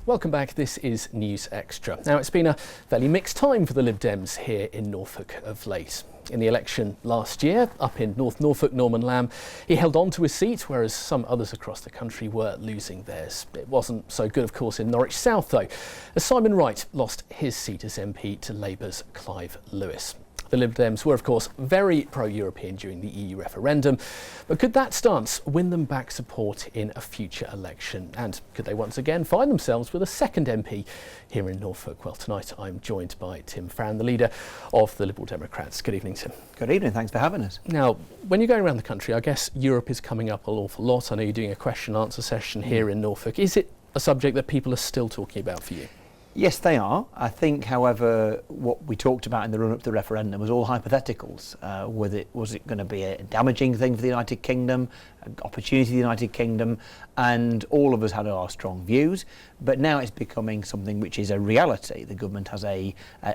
Welcome back. This is News Extra. Now, it's been a fairly mixed time for the Lib Dems here in Norfolk of late. In the election last year, up in North Norfolk, Norman Lamb, he held on to his seat, whereas some others across the country were losing theirs. It wasn't so good, of course, in Norwich South, though, as Simon Wright lost his seat as MP to Labour's Clive Lewis. The Lib Dems were, of course, very pro-European during the EU referendum, but could that stance win them back support in a future election? And could they once again find themselves with a second MP here in Norfolk? Well, tonight I'm joined by Tim Farron, the leader of the Liberal Democrats. Good evening, Tim. Good evening, thanks for having us. Now, when you're going around the country, I guess Europe is coming up an awful lot. I know you're doing a question-answer session here in Norfolk. Is it a subject that people are still talking about for you? Yes, they are. I think, however, what we talked about in the run-up to the referendum was all hypotheticals. Was it going to be a damaging thing for the United Kingdom, an opportunity for the United Kingdom? And all of us had our strong views, but now it's becoming something which is a reality. The government has a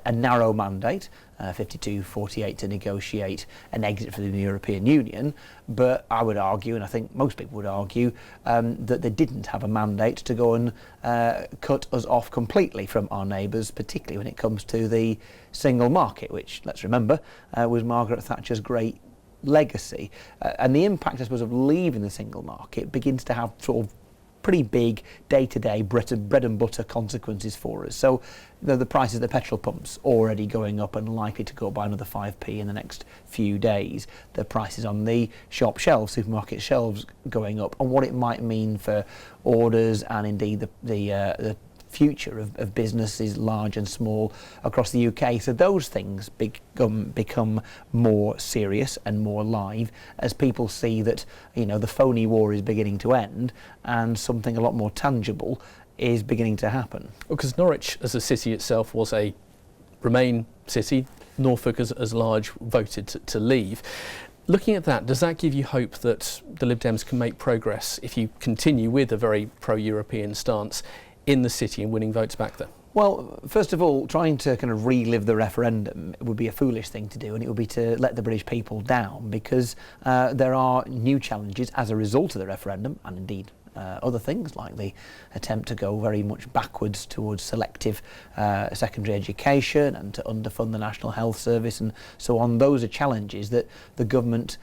narrow mandate, 52-48, to negotiate an exit from the European Union, but I would argue, and I think most people would argue, that they didn't have a mandate to go and cut us off completely from our neighbours, particularly when it comes to the single market, which, let's remember, was Margaret Thatcher's great legacy. And the impact, I suppose, of leaving the single market begins to have sort of pretty big day-to-day bread and butter consequences for us. So the prices of the petrol pumps already going up and likely to go up by another 5p in the next few days. The prices on the shop shelves, supermarket shelves, going up, and what it might mean for orders and indeed the future of businesses large and small across the UK. So those things become more serious and more live as people see that, you know, the phony war is beginning to end and something a lot more tangible is beginning to happen. Well, because Norwich as a city itself was a Remain city, Norfolk as large voted to leave. Looking at that, does that give you hope that the Lib Dems can make progress if you continue with a very pro-European stance in the city and winning votes back there? Well, first of all, trying to kind of relive the referendum would be a foolish thing to do, and it would be to let the British people down, because there are new challenges as a result of the referendum, and indeed other things like the attempt to go very much backwards towards selective secondary education and to underfund the National Health Service and so on. Those are challenges that the government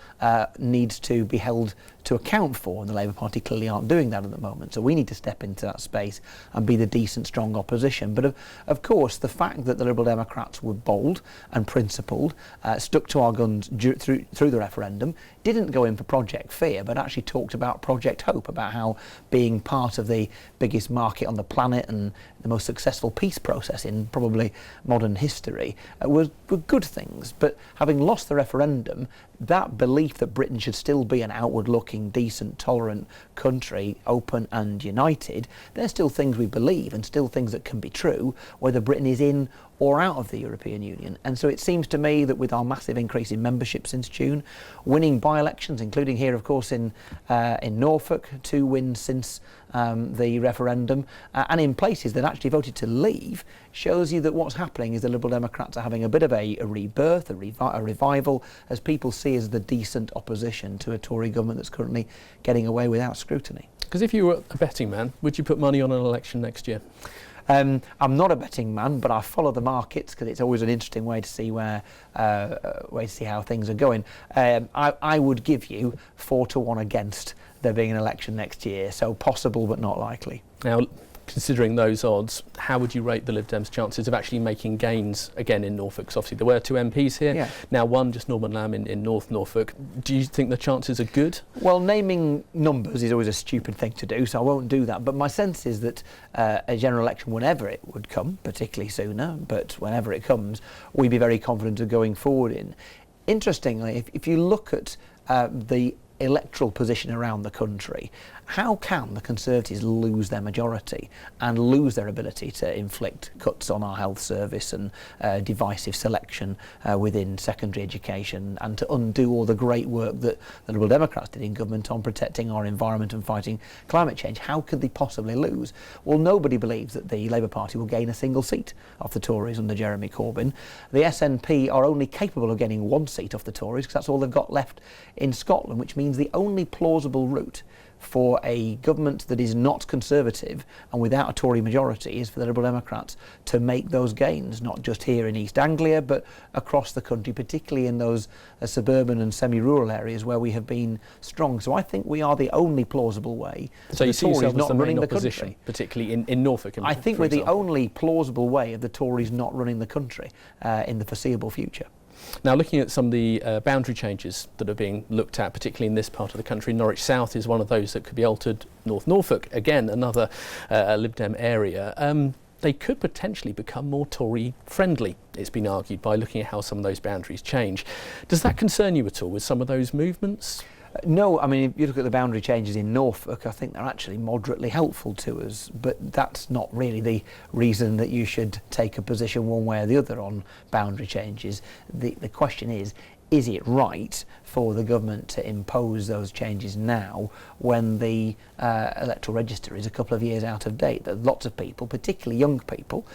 needs to be held to account for, and the Labour Party clearly aren't doing that at the moment. So we need to step into that space and be the decent, strong opposition. But of course, the fact that the Liberal Democrats were bold and principled, stuck to our guns through the referendum, didn't go in for Project Fear, but actually talked about Project Hope, about how being part of the biggest market on the planet and the most successful peace process in probably modern history were good things. But having lost the referendum, that belief that Britain should still be an outward-looking, decent, tolerant country, open and united, they're still things we believe and still things that can be true, whether Britain is in or out of the European Union. And so it seems to me that with our massive increase in membership since June, winning by-elections, including here, of course, in Norfolk, 2 wins since the referendum, and in places that actually voted to leave, shows you that what's happening is the Liberal Democrats are having a bit of a rebirth, a revival, as people see as the decent opposition to a Tory government that's currently getting away without scrutiny. Because if you were a betting man, would you put money on an election next year? I'm not a betting man, but I follow the markets because it's always an interesting way to see how things are going. I would give you 4-1 against there being an election next year, so possible but not likely. Now, considering those odds, how would you rate the Lib Dems' chances of actually making gains again in Norfolk? Because obviously there were 2 MPs here, now one, just Norman Lamb in North Norfolk. Do you think the chances are good? Well, naming numbers is always a stupid thing to do, so I won't do that. But my sense is that a general election, whenever it would come, particularly sooner, but whenever it comes, we'd be very confident of going forward in. Interestingly, if you look at the electoral position around the country, how can the Conservatives lose their majority and lose their ability to inflict cuts on our health service and divisive selection within secondary education, and to undo all the great work that the Liberal Democrats did in government on protecting our environment and fighting climate change? How could they possibly lose? Well, nobody believes that the Labour Party will gain a single seat off the Tories under Jeremy Corbyn. The SNP are only capable of getting 1 seat off the Tories because that's all they've got left in Scotland, which means means the only plausible route for a government that is not Conservative and without a Tory majority is for the Liberal Democrats to make those gains, not just here in East Anglia, but across the country, particularly in those suburban and semi-rural areas where we have been strong. So I think we are the only plausible way. So you see yourself as the main the opposition, country, particularly in Norfolk? I think we're the only plausible way of the Tories not running the country in the foreseeable future. Now, looking at some of the boundary changes that are being looked at, particularly in this part of the country, Norwich South is one of those that could be altered. North Norfolk, again, another Lib Dem area. They could potentially become more Tory friendly, it's been argued, by looking at how some of those boundaries change. Does that concern you at all with some of those movements? No, I mean, if you look at the boundary changes in Norfolk, I think they're actually moderately helpful to us, but that's not really the reason that you should take a position one way or the other on boundary changes. The question is it right for the government to impose those changes now when the electoral register is a couple of years out of date? There are lots of people, particularly young people,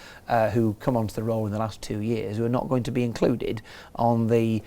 who come onto the roll in the last 2 years who are not going to be included on the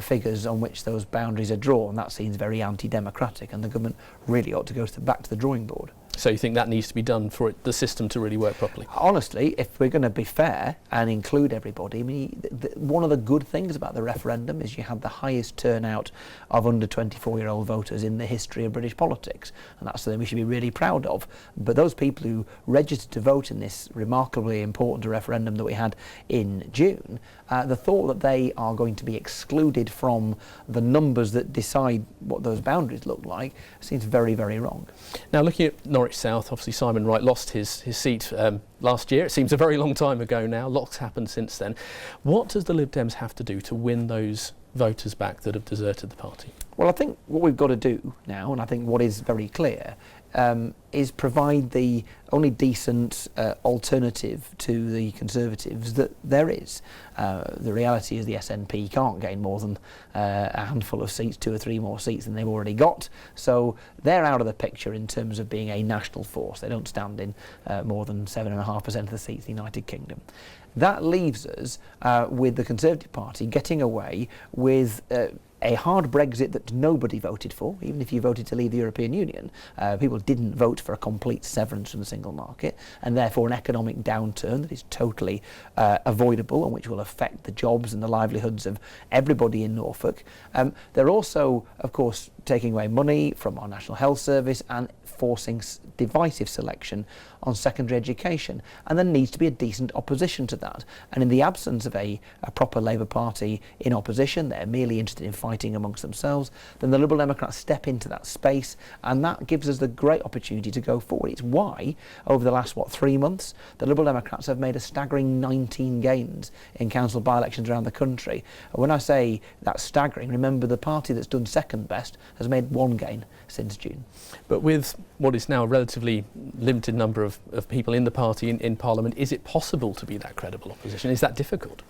figures on which those boundaries are drawn. That seems very anti-democratic, and the government really ought to go back to the drawing board. So you think that needs to be done for the system to really work properly? Honestly, if we're going to be fair and include everybody, I mean, one of the good things about the referendum is you had the highest turnout of under 24-year-old voters in the history of British politics, and that's something we should be really proud of. But those people who registered to vote in this remarkably important referendum that we had in June, the thought that they are going to be excluded from the numbers that decide what those boundaries look like seems very, very wrong. Now, looking at Norwich South, obviously Simon Wright lost his seat last year. It seems a very long time ago now. Lots happened since then. What does the Lib Dems have to do to win those voters back that have deserted the party? Well, I think what we've got to do now, and I think what is very clear, is provide the only decent alternative to the Conservatives that there is. The reality is the SNP can't gain more than a handful of seats, 2 or 3 more seats than they've already got. So they're out of the picture in terms of being a national force. They don't stand in more than 7.5% of the seats in the United Kingdom. That leaves us with the Conservative Party getting away with a hard Brexit that nobody voted for. Even if you voted to leave the European Union, people didn't vote for a complete severance from the single market, and therefore an economic downturn that is totally avoidable and which will affect the jobs and the livelihoods of everybody in Norfolk. They're also, of course, taking away money from our National Health Service and forcing divisive selection on secondary education, and there needs to be a decent opposition to that. And in the absence of a proper Labour Party in opposition, they're merely interested in fighting amongst themselves, then the Liberal Democrats step into that space, and that gives us the great opportunity to go forward. It's why, over the last, 3 months, the Liberal Democrats have made a staggering 19 gains in council by-elections around the country. When I say that's staggering, remember the party that's done second best has made 1 gain since June. But with what is now a relatively limited number of people in the party in Parliament, is it possible to be that credible opposition? Is that difficult?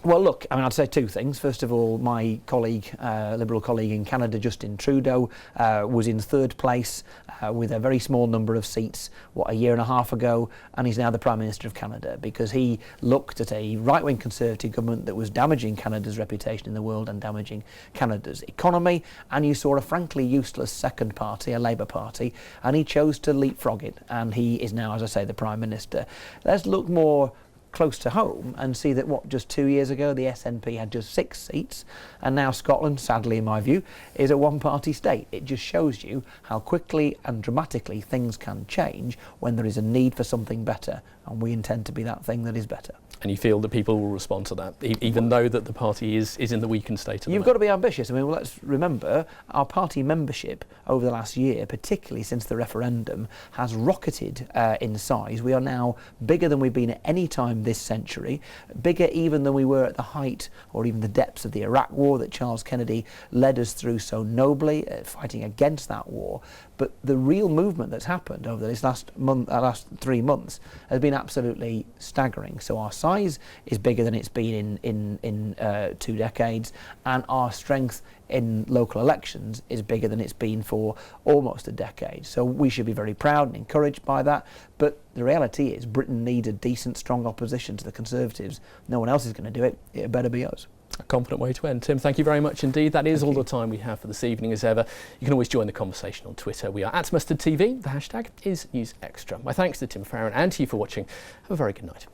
Well, look, I mean, I'd say 2 things. First of all, my colleague, Liberal colleague in Canada, Justin Trudeau, was in 3rd place with a very small number of seats, a year and a half ago, and he's now the Prime Minister of Canada because he looked at a right-wing Conservative government that was damaging Canada's reputation in the world and damaging Canada's economy, and you saw a frankly useless second party, a Labour Party, and he chose to leapfrog it, and he is now, as I say, the Prime Minister. Let's look more close to home and see that just 2 years ago the SNP had just 6 seats, and now Scotland, sadly in my view, is a one-party state. It just shows you how quickly and dramatically things can change when there is a need for something better, and we intend to be that thing that is better. And you feel that people will respond to that, even though that the party is in the weakened state of You've got to be ambitious. I mean, let's remember our party membership over the last year, particularly since the referendum, has rocketed in size. We are now bigger than we've been at any time this century, bigger even than we were at the height or even the depths of the Iraq War that Charles Kennedy led us through so nobly, fighting against that war. But the real movement that's happened over this last 3 months has been absolutely staggering. So our size is bigger than it's been in 2 decades, and our strength in local elections is bigger than it's been for almost a decade. So we should be very proud and encouraged by that. But the reality is Britain needs a decent, strong opposition to the Conservatives. No one else is going to do it. It better be us. A confident way to end. Tim, thank you very much indeed. That is all the time we have for this evening as ever. You can always join the conversation on Twitter. We are @MustardTV. The hashtag is NewsExtra. My thanks to Tim Farron and to you for watching. Have a very good night.